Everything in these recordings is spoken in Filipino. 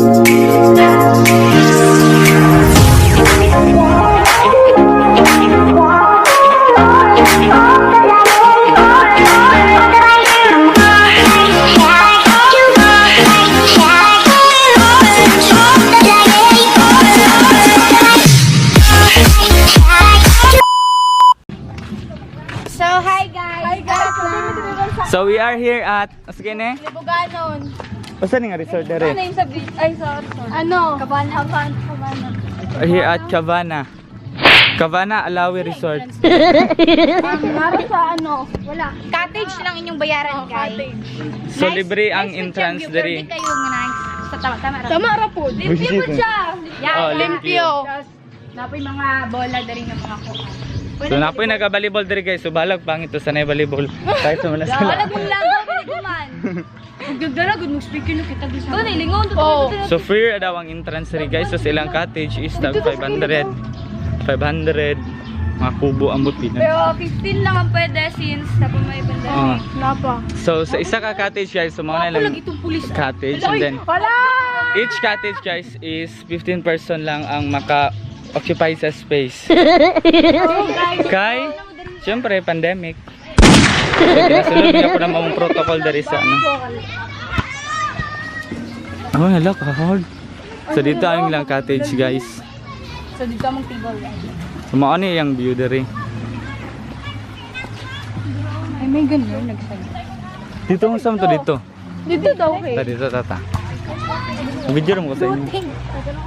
So we are here at Asakene? Libuganon. Basta nga resort Ano dere? yung sa beach? Ay, sa ano? Cabana. Here at Cavana. Cavana Alawi Resort. Para sa ano? Wala. Cottage lang inyong bayaran, guys. Cottage. So libre ang entrance dere. Hindi kayo nice. Sa tama ra. Tama ra po. Limpyo po siya. Oh, Limpyo. Napoy mga bola dari ng mga kuha. So napoy nagabalibol dere guys. So balag pangit to sanay volleyball. Kahit sa malas Balag sila. mong lago piniguman. Gagdara gud mo speaker no kita gusto. Ko lingon to. So free daw ang entrance dere guys. So silang cottage is tag 500. 500 mga kubo ang buti na. Pero 15 lang ang pwede since tapos may pandemic. Napa. So sa isa ka cottage guys, so mga Ako lang lagi itong pulis. cottage and then Wala. each cottage guys is 15 person lang ang maka-occupy sa space. Kay, siyempre, pandemic. So, pinasulog niya po na mga protocol dari sa ano. Oh, hello, kahod. So, dito ang ilang cottage guys. So dito mong table. So, maano yung view dari. Ay may ganun nagsabi. Dito ang saan to dito? Dito daw eh. Dito, tata. Video mo ko sa inyo.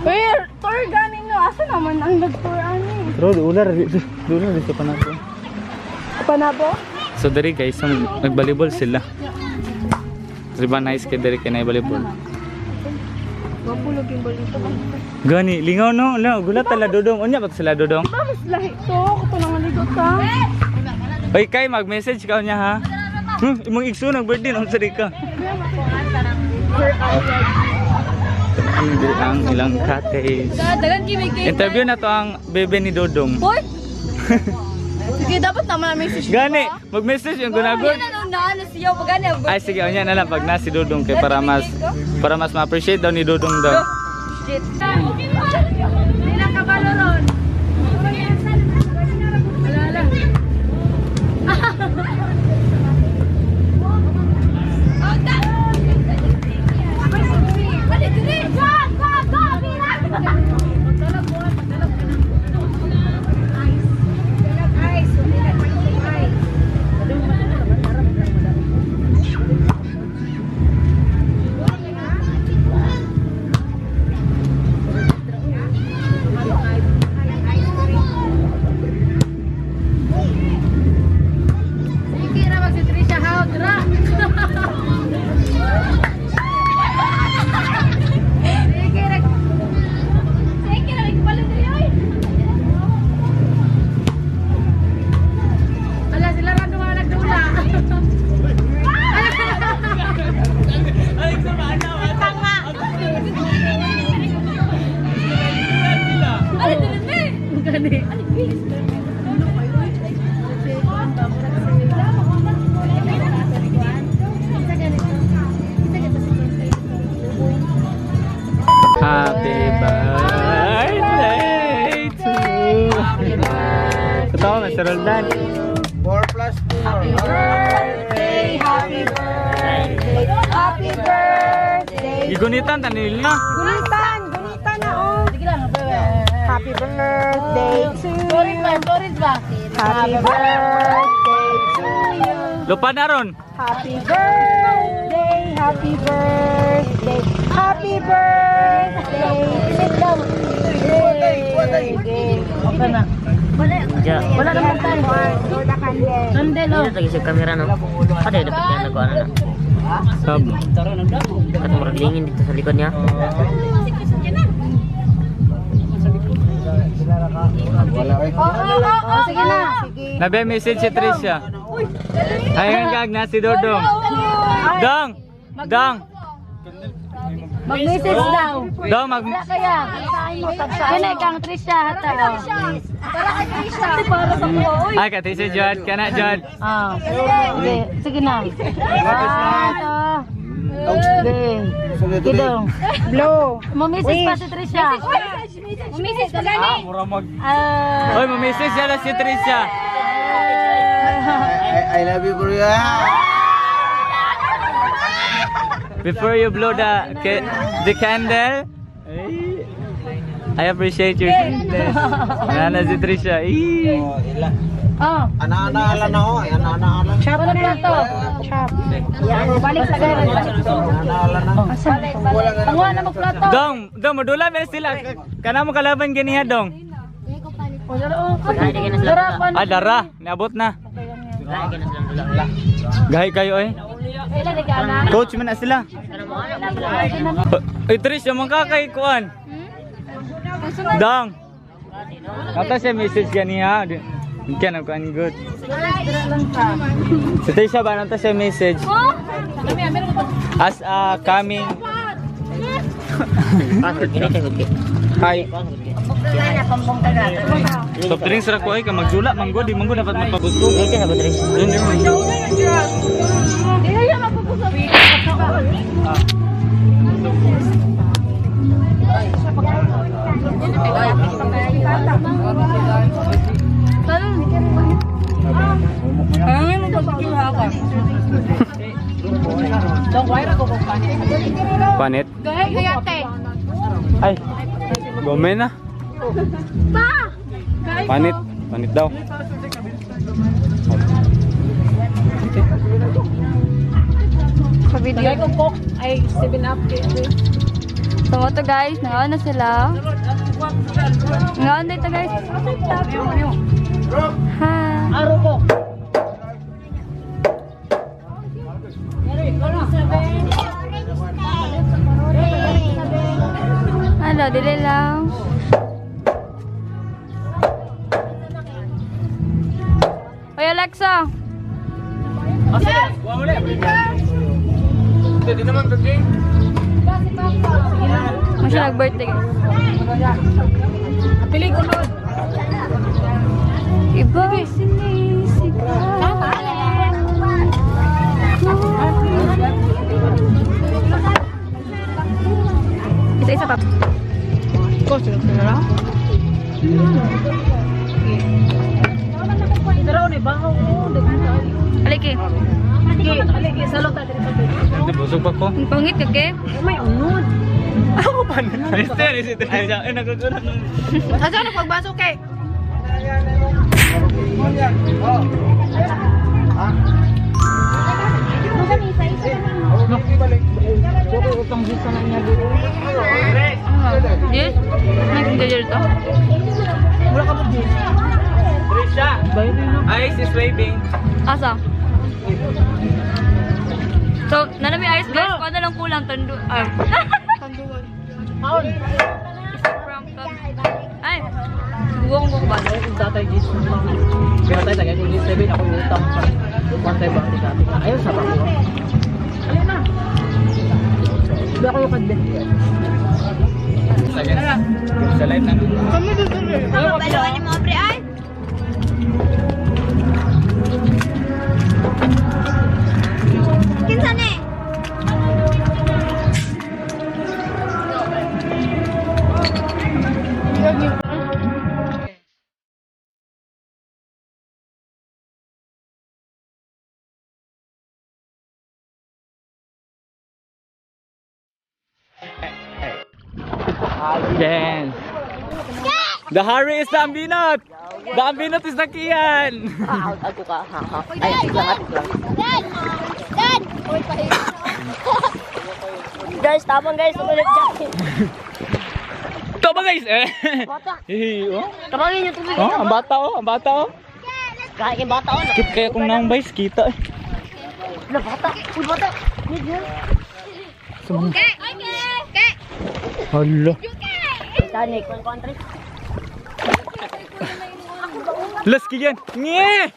Where? Tour ganin no. Asa naman ang nag-tour ani? Pero, ular dito pa na po. Panabo? So dari guys, nagbalibol sila. Diba nice kay dari kay naibalibol. Mapulog yung balito. Gani, lingaw no? Gulat tala dodong. Unya ba sila dodong? Mas lahi to. Kato nang aligot ka. Oy kay mag-message ka niya ha. Imong igso nag birthday nung sari ka. Ano ang ilang cottage. Dagan gi may cake. Interview na to ang bebe ni Dodong. Hoy. Sige, dapat naman na message. Gani, mag-message yung gunagod. Yan ano na siya pagani. Ay sige, unya na lang pag na si Dodong kay para mas ma-appreciate daw ni Dodong daw. Shit. Dila ka baloron. Wala lang. Happy birthday to you. Katawa na sa Roldan. 4 plus 4. Happy birthday, happy birthday, happy birthday. Igunitan tanil na. Gunitan na oh. Happy birthday to you. Storage ba? Happy birthday to you. Lupa na ron. Happy birthday, happy birthday, happy birthday. Sit down. Okay na. Wala naman tayo. Candle oh. Lagi sa kamera no. Ada dapat yang nako ana. Sab. At maglingin dito sa likod niya. Sige na. Nabe message si Tricia. Ayun kag na si Dodong. Dong. Dong. Mag-message daw. Dong mag Kaya, kanay kang Trisha hata. Para kay Trisha. Para sa mo. Ay ka Tricia Jod kana Jod. Ah. Sige na. Kidong. Blue. Mamisis pa si Trisha. Umisis pa gani. Mura mag... Ah. Oy, mamisis siya na si Trisha. I love you, Korea. Before you blow the candle, I appreciate your kindness. Nana si Trisha. Oh, ila. Oh. Ana-ana ala na ho. Ana-ana ala. Chop na plato. Chop. Yan. Balik sa gano'n. Ana ala na. Panguha na magplato. Dong, madula ba sila? Kana mo kalaban ganiha, Dong? Gaya ka na sila. Ah, dara. Niabot na. Gaya ka na sila dula. Gahi kayo eh. Ilan di ka na? Coach man na sila. Ay, Trish, yung mga kuan. Dong. Kata siya message ganiha. Hindi ka na kuan good. Si Trisha ba nanta siya message? As coming. Pasok gini kay Hudki. Hi. Soft drinks ra ko ay ka magjula manggo di manggo dapat magpabusgo. Gaya ka sa Budris. Hindi mo. Panit. Gayate. Ay. Gomen na. Panit. Panit daw. Sa video ko po ay 7 up. So ito guys, nangaon na sila. Nangaon na ito guys. Ha. Aro ko. Hello, dili lang. Oy Alexa. Hindi naman cooking. Masya nag-birthday guys. Pili ko nun. Iba sinisika. Isa-isa pa. Ko, sunod na lang. Itaraw ni bahaw ko. Aliki. Aligi, salot tayo dito. Hindi busog pa ko. Ang pangit ka ke? May unod. Ako pa na. Mister, si Trisha. Ay, nagkagulat. Asa na pagbaso kay? Yes? Nag-enjoy to? Wala ka mo dito. Trisha. Ice is waving. Asa? So, nanami ice guys, kung ano lang kulang, tandu... Tanduan. Aon. From ay, buwang mo ba? Tatay gis. Pero tayo tagay ko gis 7 ako utang pa. One time ba dati. Ayun sa ba ko. Ayun na. Ba ko yung kadbet. Sa live na. Baluan ni mo, pre, ay! Kinsa ni? Dance. The Harry is the Ambinot. The Ambinot is the Kian. Ako ka. Ay, lang. Dad! Guys, tapang guys. Ulit dyan. Ito ba guys eh? Bata. Oh. Kapagin niyo tubig. Oh, ang bata oh, ang bata oh. Kahit yung bata o. Skip kaya kung nang guys kita eh. Wala, bata. Uy, bata. Medium. Hala. Titanic. Country. Las kiyan. Nye.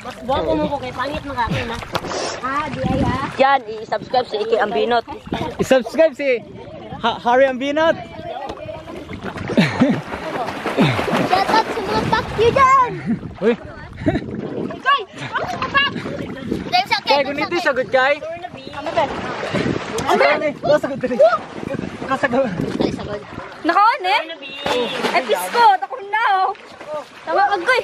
Mas buwan mo ko kay pangit makakita na. Di ay yan, i-subscribe si Iki Ambinot. I-subscribe si Harry Ambinot. Shoutout sa mga pack nyo dyan! Uy. Guys! Ako sa pack! Dahil sa Kay, gunito sagot kay. Nakaon eh. Ay, pisko. Takon na oh. Tama kag koy.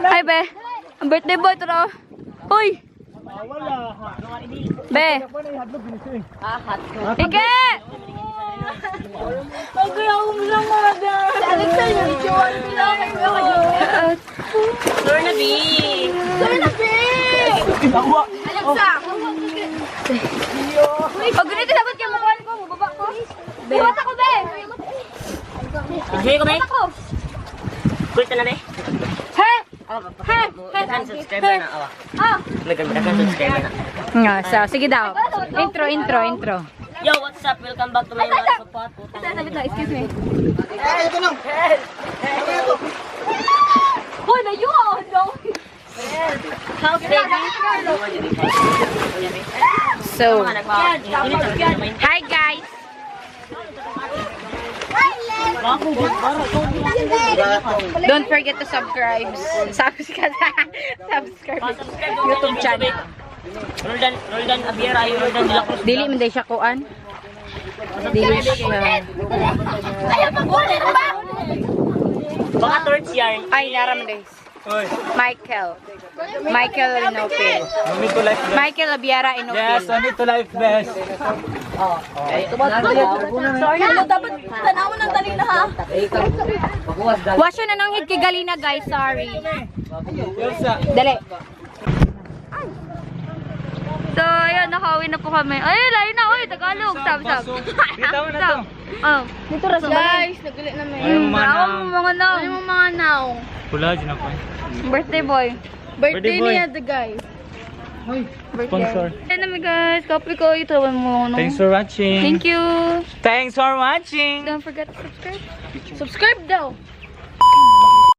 Hi, be. Ang birthday boy to raw. Hoy. Be. Ike! Okay, ako mo lang mga dyan. Si Alexa yung ichuan nila. Lornaby! Alexa! Pag ganito dapat kayo makuha ko, mababa ko. Iwat ako, be! Sige ko, May. Iwat ako. Kulit na, May. He! He! Dakan subscriber na, awa. Ah! Dakan subscriber na. Nga, so, sige daw. Intro. Yo, what's up? Welcome back to my vlog. Support. Sabit na, excuse me. Hoy, nayun! No! House baby. So, hi guys! Don't forget to subscribe. Subscribe YouTube channel. Roldan Abiera, yung Roldan de la Cruz. Dili man day siya kuan. Dili siya. Baka third yarn. Ay, naraman day. Michael Inopil. Gunito life best. Michael Abiara Yes, Inopil. gunito life best. Dapat tanawon ng dali na ha. Wasyo na nang hit kay Galina guys, sorry. Elsa. Dali. So, ayun, nakauwi na po kami. Ay, layo na, oy, Tagalog. Sab. Bitaw na to. Oh. Dito ras guys, nagulit namin. Ayun, Mga naw. Ayun, mga naw. Pula, dyan ako. Birthday boy. Birthday boy. niya, the guys. Sponsor. Ayun namin guys, copy ko. Itawan mo. No? Thanks for watching. Thank you. Thanks for watching. Don't forget to subscribe. Subscribe daw.